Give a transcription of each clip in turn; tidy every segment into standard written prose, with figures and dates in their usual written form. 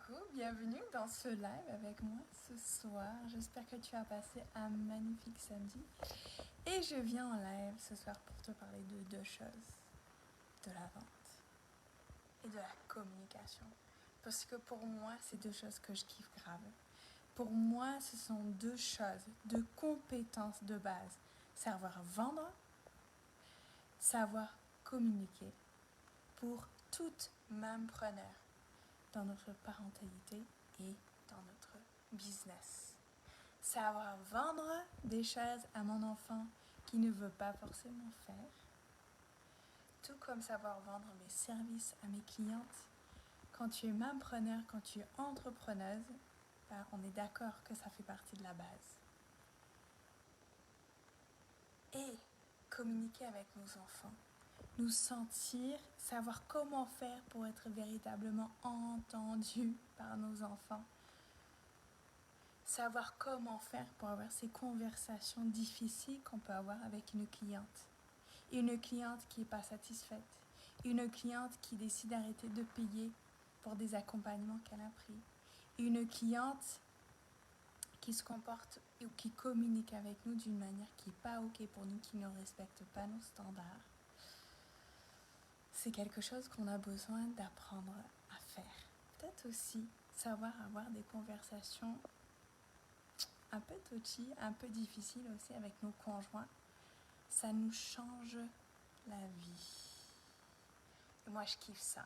Coucou, bienvenue dans ce live avec moi ce soir. J'espère que tu as passé un magnifique samedi. Et je viens en live ce soir pour te parler de deux choses. De la vente et de la communication. Parce que pour moi, c'est deux choses que je kiffe grave. Pour moi, ce sont deux choses, deux compétences de base. Savoir vendre, savoir communiquer. Pour toute mampreneur dans notre parentalité et dans notre business. Savoir vendre des choses à mon enfant qui ne veut pas forcément faire, tout comme savoir vendre mes services à mes clientes. Quand tu es mampreneur, quand tu es entrepreneuse, on est d'accord que ça fait partie de la base. Et communiquer avec nos enfants, nous sentir, savoir comment faire pour être véritablement entendu par nos enfants. Savoir comment faire pour avoir ces conversations difficiles qu'on peut avoir avec une cliente. Une cliente qui n'est pas satisfaite. Une cliente qui décide d'arrêter de payer pour des accompagnements qu'elle a pris. Une cliente qui se comporte ou qui communique avec nous d'une manière qui n'est pas OK pour nous, qui ne respecte pas nos standards. C'est quelque chose qu'on a besoin d'apprendre à faire. Peut-être aussi savoir avoir des conversations un peu touchy, un peu difficile aussi avec nos conjoints, ça nous change la vie. Et moi, je kiffe ça.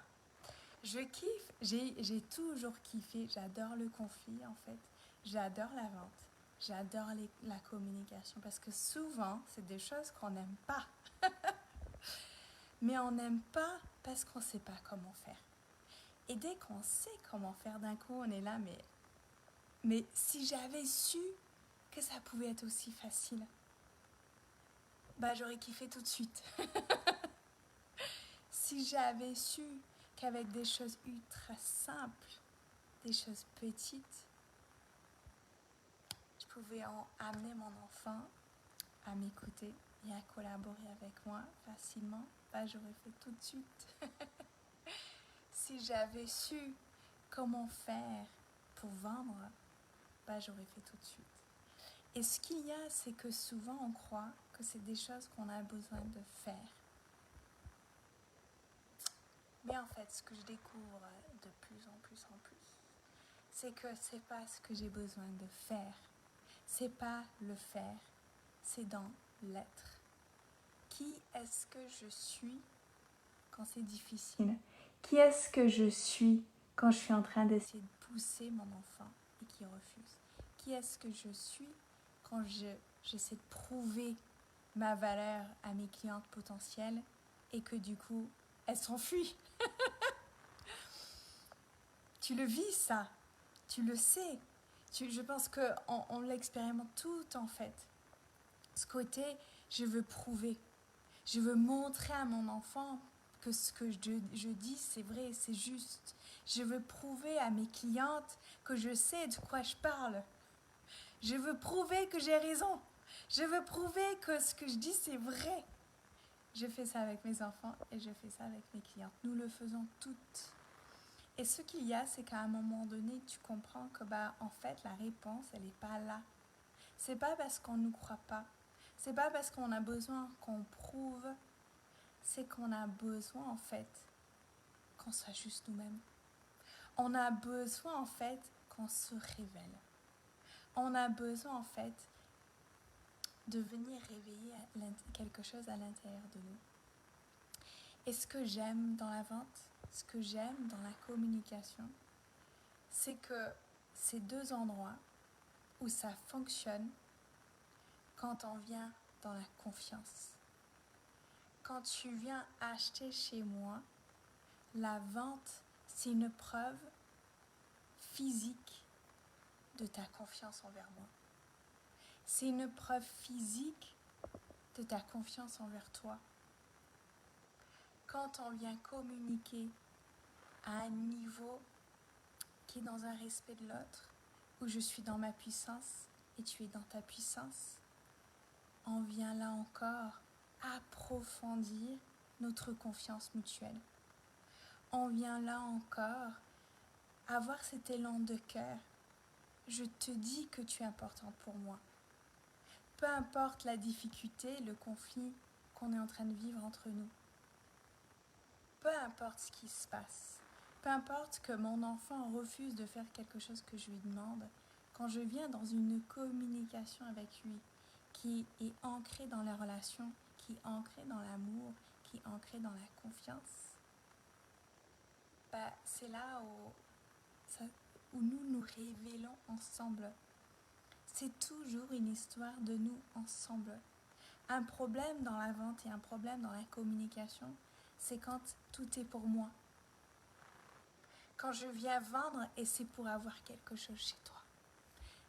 Je kiffe, j'ai toujours kiffé, j'adore le conflit en fait, j'adore la vente, j'adore la communication parce que souvent, c'est des choses qu'on n'aime pas. Mais on n'aime pas parce qu'on ne sait pas comment faire. Et dès qu'on sait comment faire, d'un coup, on est là, mais si j'avais su que ça pouvait être aussi facile, j'aurais kiffé tout de suite. Si j'avais su qu'avec des choses ultra simples, des choses petites, je pouvais amener mon enfant à m'écouter et à collaborer avec moi facilement, j'aurais fait tout de suite. Si j'avais su comment faire pour vendre, j'aurais fait tout de suite. Et ce qu'il y a, c'est que souvent on croit que c'est des choses qu'on a besoin de faire. Mais en fait, ce que je découvre de plus en plus, c'est que c'est pas ce que j'ai besoin de faire. C'est pas le faire, c'est dans l'être. Qui est-ce que je suis quand c'est difficile? Qui est-ce que je suis quand je suis en train d'essayer de pousser mon enfant et qu'il refuse? Qui est-ce que je suis quand j'essaie de prouver ma valeur à mes clientes potentielles et que du coup, elles s'enfuient? Tu le vis ça, tu le sais. Je pense qu'on l'expérimente tout en fait. Ce côté, je veux prouver. Je veux montrer à mon enfant que ce que je dis, c'est vrai, c'est juste. Je veux prouver à mes clientes que je sais de quoi je parle. Je veux prouver que j'ai raison. Je veux prouver que ce que je dis, c'est vrai. Je fais ça avec mes enfants et je fais ça avec mes clientes. Nous le faisons toutes. Et ce qu'il y a, c'est qu'à un moment donné, tu comprends que en fait, la réponse, elle n'est pas là. C'est pas parce qu'on ne nous croit pas. C'est pas parce qu'on a besoin qu'on prouve. C'est qu'on a besoin, en fait, qu'on soit juste nous-mêmes. On a besoin, en fait, qu'on se révèle. On a besoin, en fait, de venir réveiller quelque chose à l'intérieur de nous. Et ce que j'aime dans la vente, ce que j'aime dans la communication, c'est que ces deux endroits où ça fonctionne quand on vient dans la confiance. Quand tu viens acheter chez moi, la vente, c'est une preuve physique de ta confiance envers moi. C'est une preuve physique de ta confiance envers toi. Quand on vient communiquer à un niveau qui est dans un respect de l'autre, où je suis dans ma puissance et tu es dans ta puissance, on vient là encore approfondir notre confiance mutuelle. On vient là encore avoir cet élan de cœur. Je te dis que tu es importante pour moi. Peu importe la difficulté, le conflit qu'on est en train de vivre entre nous. Peu importe ce qui se passe. Peu importe que mon enfant refuse de faire quelque chose que je lui demande. Quand je viens dans une communication avec lui qui est ancrée dans la relation, qui est ancrée dans l'amour, qui est ancrée dans la confiance, c'est là où nous nous révélons ensemble. C'est toujours une histoire de nous ensemble. Un problème dans la vente et un problème dans la communication, c'est quand tout est pour moi. Quand je viens vendre et c'est pour avoir quelque chose chez toi.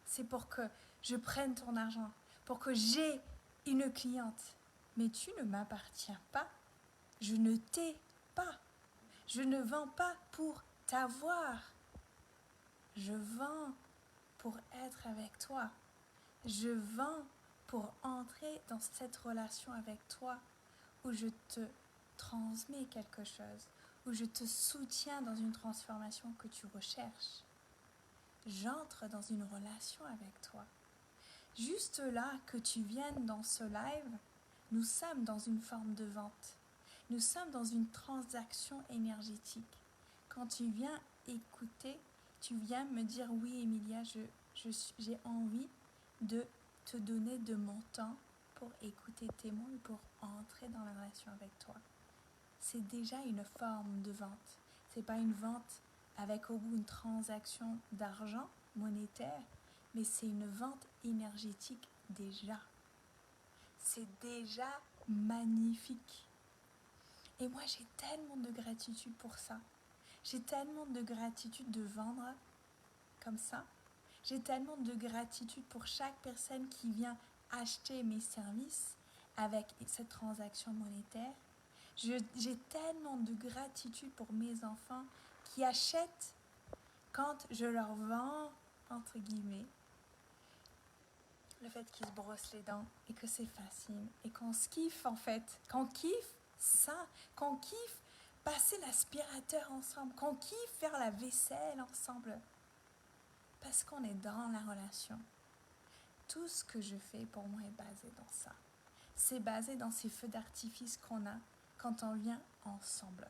C'est pour que je prenne ton argent, pour que j'ai une cliente. Mais tu ne m'appartiens pas. Je ne t'ai pas. Je ne vends pas pour t'avoir. Je vends pour être avec toi. Je vends pour entrer dans cette relation avec toi où je te transmets quelque chose, où je te soutiens dans une transformation que tu recherches. J'entre dans une relation avec toi. Juste là que tu viennes dans ce live, nous sommes dans une forme de vente. Nous sommes dans une transaction énergétique. Quand tu viens écouter, tu viens me dire oui Emilia, j'ai envie de te donner de mon temps pour écouter tes mots et pour entrer dans la relation avec toi. C'est déjà une forme de vente. C'est pas une vente avec au bout une transaction d'argent monétaire, mais c'est une vente énergétique déjà. C'est déjà magnifique. Et moi, j'ai tellement de gratitude pour ça. J'ai tellement de gratitude de vendre comme ça. J'ai tellement de gratitude pour chaque personne qui vient acheter mes services avec cette transaction monétaire. J'ai tellement de gratitude pour mes enfants qui achètent quand je leur vends, entre guillemets, le fait qu'ils se brossent les dents et que c'est facile et qu'on se kiffe en fait, qu'on kiffe ça, qu'on kiffe passer l'aspirateur ensemble, qu'on kiffe faire la vaisselle ensemble. Parce qu'on est dans la relation. Tout ce que je fais pour moi est basé dans ça. C'est basé dans ces feux d'artifice qu'on a quand on vient ensemble.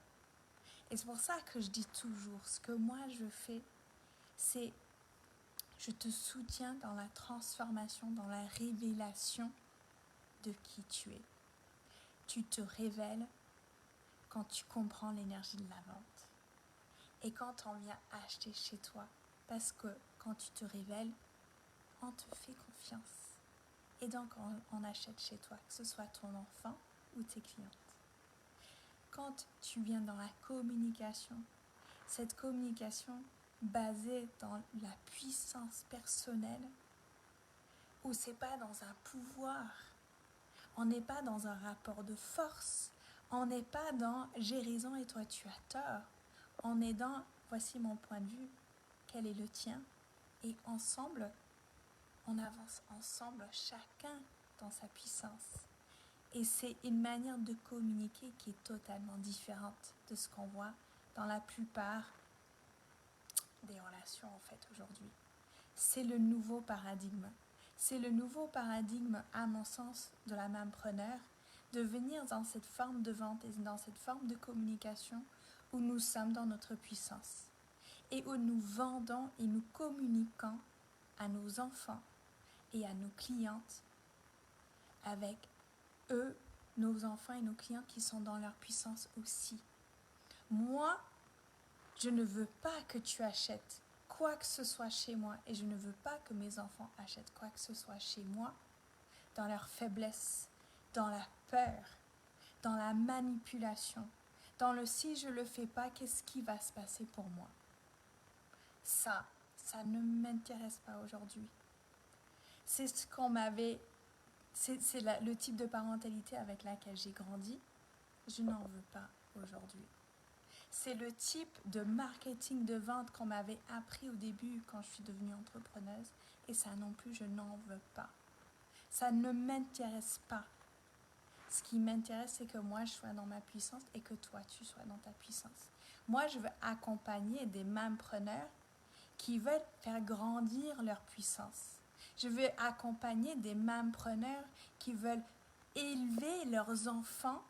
Et c'est pour ça que je dis toujours, ce que moi je fais, c'est je te soutiens dans la transformation, dans la révélation de qui tu es. Tu te révèles quand tu comprends l'énergie de la vente. Et quand on vient acheter chez toi, parce que quand tu te révèles, on te fait confiance. Et donc on achète chez toi, que ce soit ton enfant ou tes clientes. Quand tu viens dans la communication, cette communication basée dans la puissance personnelle, où c'est pas dans un pouvoir, on n'est pas dans un rapport de force, on n'est pas dans j'ai raison et toi tu as tort, on est dans voici mon point de vue, quel est le tien, et ensemble, on avance ensemble, chacun dans sa puissance. Et c'est une manière de communiquer qui est totalement différente de ce qu'on voit dans la plupart des relations en fait aujourd'hui. C'est le nouveau paradigme. C'est le nouveau paradigme, à mon sens, de la mampreneur, de venir dans cette forme de vente et dans cette forme de communication où nous sommes dans notre puissance et où nous vendons et nous communiquons à nos enfants et à nos clientes avec eux, nos enfants et nos clients qui sont dans leur puissance aussi. Moi, je ne veux pas que tu achètes quoi que ce soit chez moi et je ne veux pas que mes enfants achètent quoi que ce soit chez moi dans leur faiblesse, dans la peur, dans la manipulation, dans le si je le fais pas, qu'est-ce qui va se passer pour moi? Ça ne m'intéresse pas aujourd'hui. C'est ce qu'on m'avait, c'est le type de parentalité avec laquelle j'ai grandi. Je n'en veux pas aujourd'hui. C'est le type de marketing de vente qu'on m'avait appris au début quand je suis devenue entrepreneuse. Et ça non plus, je n'en veux pas. Ça ne m'intéresse pas. Ce qui m'intéresse, c'est que moi, je sois dans ma puissance et que toi, tu sois dans ta puissance. Moi, je veux accompagner des mampreneurs qui veulent faire grandir leur puissance. Je veux accompagner des mampreneurs qui veulent élever leurs enfants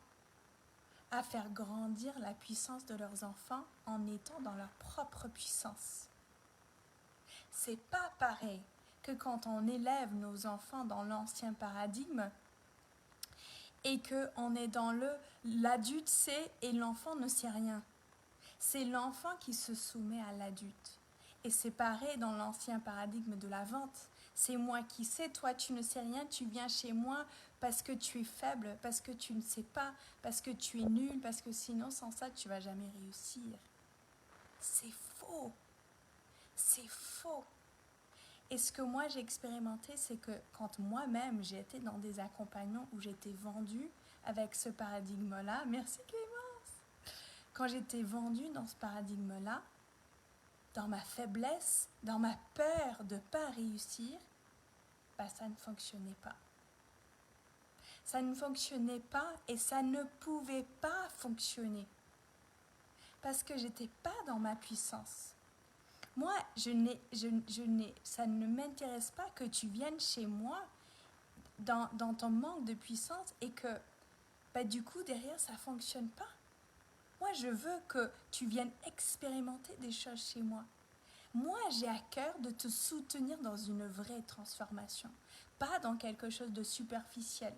à faire grandir la puissance de leurs enfants en étant dans leur propre puissance. C'est pas pareil que quand on élève nos enfants dans l'ancien paradigme et qu'on est dans l'adulte sait et l'enfant ne sait rien. C'est l'enfant qui se soumet à l'adulte. Et c'est pareil dans l'ancien paradigme de la vente. C'est moi qui sais, toi tu ne sais rien, tu viens chez moi parce que tu es faible, parce que tu ne sais pas, parce que tu es nul, parce que sinon sans ça tu vas jamais réussir. C'est faux. C'est faux. Et ce que moi j'ai expérimenté, c'est que quand moi-même j'ai été dans des accompagnements où j'étais vendue avec ce paradigme-là, merci Clémence, quand j'étais vendue dans ce paradigme-là, dans ma faiblesse, dans ma peur de ne pas réussir, ça ne fonctionnait pas. Ça ne fonctionnait pas et ça ne pouvait pas fonctionner. Parce que je n'étais pas dans ma puissance. Moi, ça ne m'intéresse pas que tu viennes chez moi dans ton manque de puissance et que du coup derrière ça ne fonctionne pas. Moi, je veux que tu viennes expérimenter des choses chez moi. Moi, j'ai à cœur de te soutenir dans une vraie transformation, pas dans quelque chose de superficiel.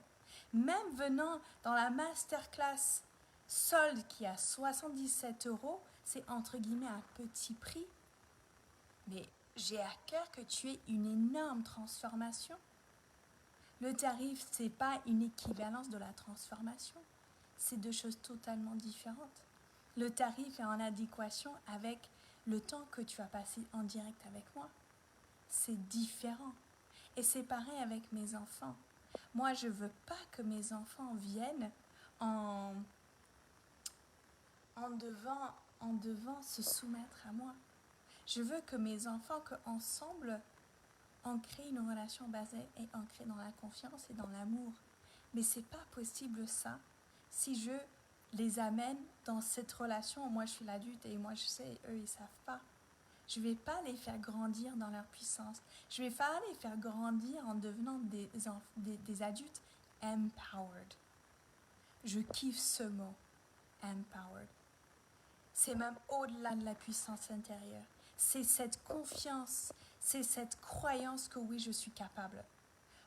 Même venant dans la masterclass solde qui est à 77 €, c'est entre guillemets un petit prix. Mais j'ai à cœur que tu aies une énorme transformation. Le tarif, ce n'est pas une équivalence de la transformation. C'est deux choses totalement différentes. Le tarif est en adéquation avec le temps que tu as passé en direct avec moi. C'est différent. Et c'est pareil avec mes enfants. Moi, je ne veux pas que mes enfants viennent en devant se soumettre à moi. Je veux que mes enfants, qu'ensemble, on crée une relation basée et ancrée dans la confiance et dans l'amour. Mais ce n'est pas possible ça si je les amène dans cette relation où moi je suis l'adulte et moi je sais et eux ils ne savent pas. Je ne vais pas les faire grandir dans leur puissance. Je ne vais pas les faire grandir en devenant des adultes empowered. Je kiffe ce mot, empowered. C'est même au-delà de la puissance intérieure. C'est cette confiance, c'est cette croyance que oui, je suis capable.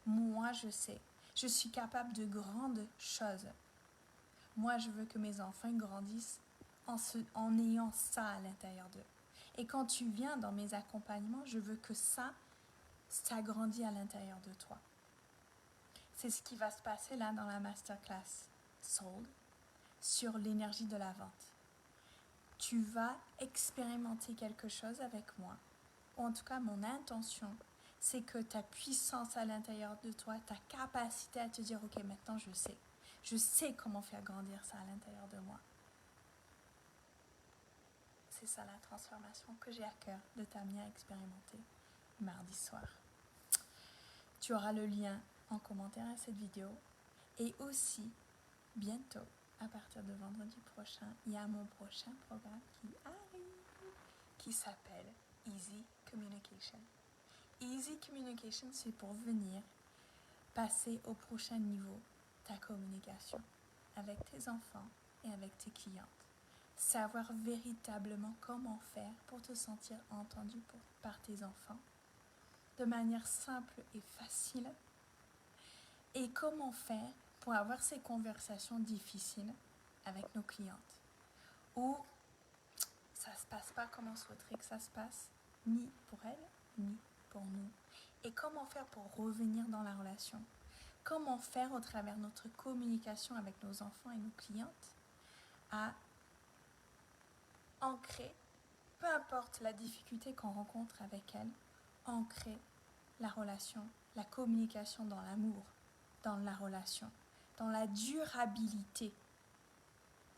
Moi, je sais. Je suis capable de grandes choses. Moi, je veux que mes enfants grandissent en ayant ça à l'intérieur d'eux. Et quand tu viens dans mes accompagnements, je veux que ça grandit à l'intérieur de toi. C'est ce qui va se passer là dans la masterclass Sold sur l'énergie de la vente. Tu vas expérimenter quelque chose avec moi. Ou en tout cas, mon intention, c'est que ta puissance à l'intérieur de toi, ta capacité à te dire, ok, maintenant je sais. Je sais comment faire grandir ça à l'intérieur de moi. C'est ça la transformation que j'ai à cœur de t'amener à expérimenter mardi soir. Tu auras le lien en commentaire à cette vidéo. Et aussi, bientôt, à partir de vendredi prochain, il y a mon prochain programme qui arrive, qui s'appelle Easy Communication. Easy Communication, c'est pour venir passer au prochain niveau ta communication avec tes enfants et avec tes clientes. Savoir véritablement comment faire pour te sentir entendu par tes enfants de manière simple et facile. Et comment faire pour avoir ces conversations difficiles avec nos clientes où ça ne se passe pas comme on souhaiterait que ça se passe, ni pour elles, ni pour nous. Et comment faire pour revenir dans la relation? Comment faire au travers de notre communication avec nos enfants et nos clientes à ancrer, peu importe la difficulté qu'on rencontre avec elles, ancrer la relation, la communication dans l'amour, dans la relation, dans la durabilité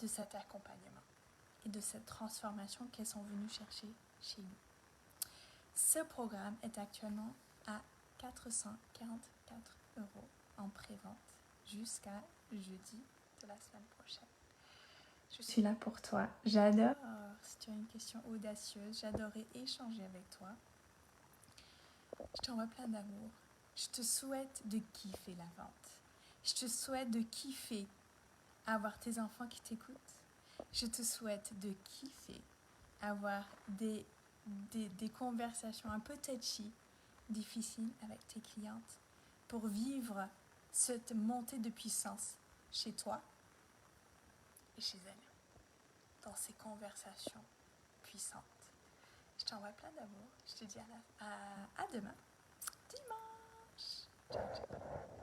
de cet accompagnement et de cette transformation qu'elles sont venues chercher chez nous. Ce programme est actuellement à 444 € en pré-vente jusqu'à jeudi de la semaine prochaine. Je suis là pour toi. J'adore. Si tu as une question audacieuse, j'adorerais échanger avec toi. Je t'envoie plein d'amour. Je te souhaite de kiffer la vente. Je te souhaite de kiffer avoir tes enfants qui t'écoutent. Je te souhaite de kiffer avoir des conversations un peu touchy, difficiles avec tes clientes pour vivre cette montée de puissance chez toi et chez elles, dans ces conversations puissantes. Je t'envoie plein d'amour. Je te dis à demain, dimanche. Ciao, ciao.